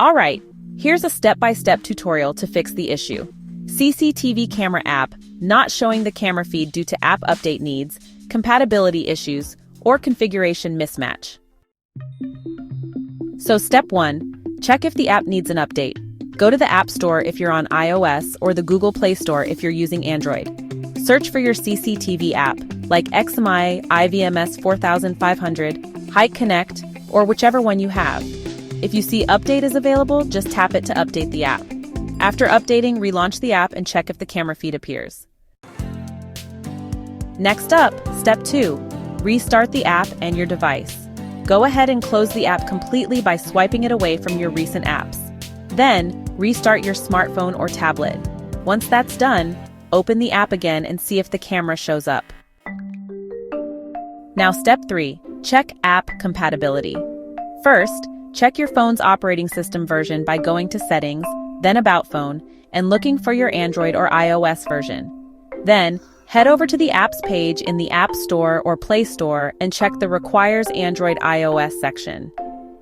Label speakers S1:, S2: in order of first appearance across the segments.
S1: Alright, here's a step-by-step tutorial to fix the issue. CCTV camera app not showing the camera feed due to app update needs, compatibility issues, or configuration mismatch. So step 1, check if the app needs an update. Go to the App Store if you're on iOS or the Google Play Store if you're using Android. Search for your CCTV app, like XMEye, IVMS 4500, Hik-Connect, or whichever one you have. If you see Update is available, just tap it to update the app. After updating, relaunch the app and check if the camera feed appears. Next up, step 2, restart the app and your device. Go ahead and close the app completely by swiping it away from your recent apps. Then, restart your smartphone or tablet. Once that's done, open the app again and see if the camera shows up. Now step 3, check app compatibility. First, check your phone's operating system version by going to Settings, then About Phone, and looking for your Android or iOS version. Then, head over to the Apps page in the App Store or Play Store and check the Requires Android iOS section.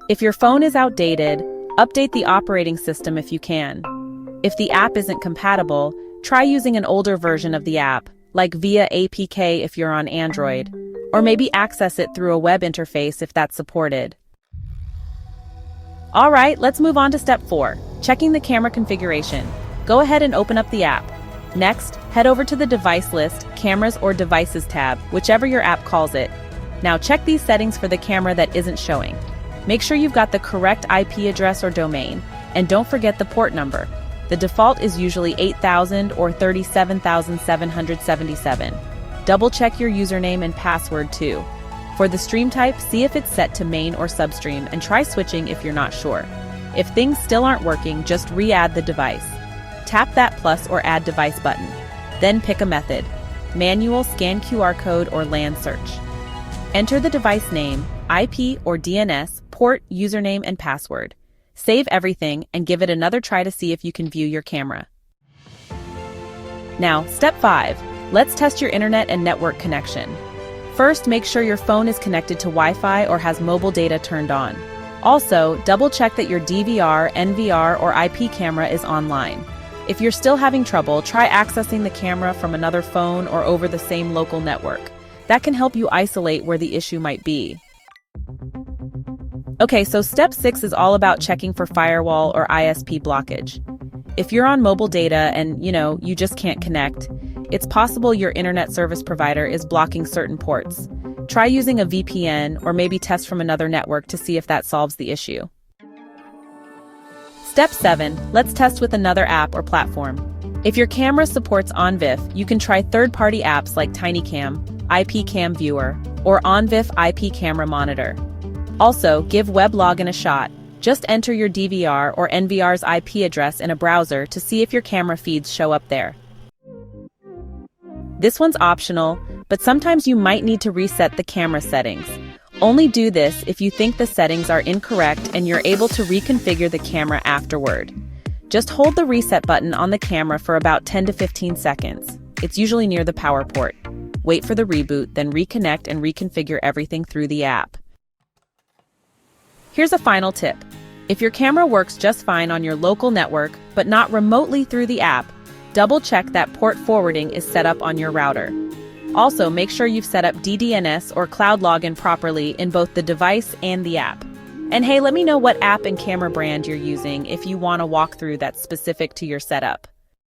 S1: If your phone is outdated, update the operating system if you can. If the app isn't compatible, try using an older version of the app, like via APK if you're on Android, or maybe access it through a web interface if that's supported. Alright, let's move on to step 4, checking the camera configuration. Go ahead and open up the app. Next, head over to the Device list, Cameras or Devices tab, whichever your app calls it. Now check these settings for the camera that isn't showing. Make sure you've got the correct IP address or domain, and don't forget the port number. The default is usually 8000 or 37777. Double-check your username and password too. For the stream type, see if it's set to main or substream and try switching if you're not sure. If things still aren't working, just re-add the device. Tap that plus or add device button. Then pick a method: manual, scan QR code, or LAN search. Enter the device name, IP or DNS, port, username, and password. Save everything and give it another try to see if you can view your camera. Now, step 5. Let's test your internet and network connection. First, make sure your phone is connected to Wi-Fi or has mobile data turned on. Also, double-check that your DVR, NVR, or IP camera is online. If you're still having trouble, try accessing the camera from another phone or over the same local network. That can help you isolate where the issue might be. Okay, so step 6 is all about checking for firewall or ISP blockage. If you're on mobile data and, you just can't connect, it's possible your internet service provider is blocking certain ports. Try using a VPN or maybe test from another network to see if that solves the issue. Step 7, let's test with another app or platform. If your camera supports OnVIF, you can try third-party apps like TinyCam, IP Cam Viewer, or OnVIF IP Camera Monitor. Also, give WebLogin a shot. Just enter your DVR or NVR's IP address in a browser to see if your camera feeds show up there. This one's optional, but sometimes you might need to reset the camera settings. Only do this if you think the settings are incorrect and you're able to reconfigure the camera afterward. Just hold the reset button on the camera for about 10 to 15 seconds. It's usually near the power port. Wait for the reboot, then reconnect and reconfigure everything through the app. Here's a final tip. If your camera works just fine on your local network, but not remotely through the app, double-check that port forwarding is set up on your router. Also, make sure you've set up DDNS or cloud login properly in both the device and the app. And hey, let me know what app and camera brand you're using if you want a walkthrough that's specific to your setup.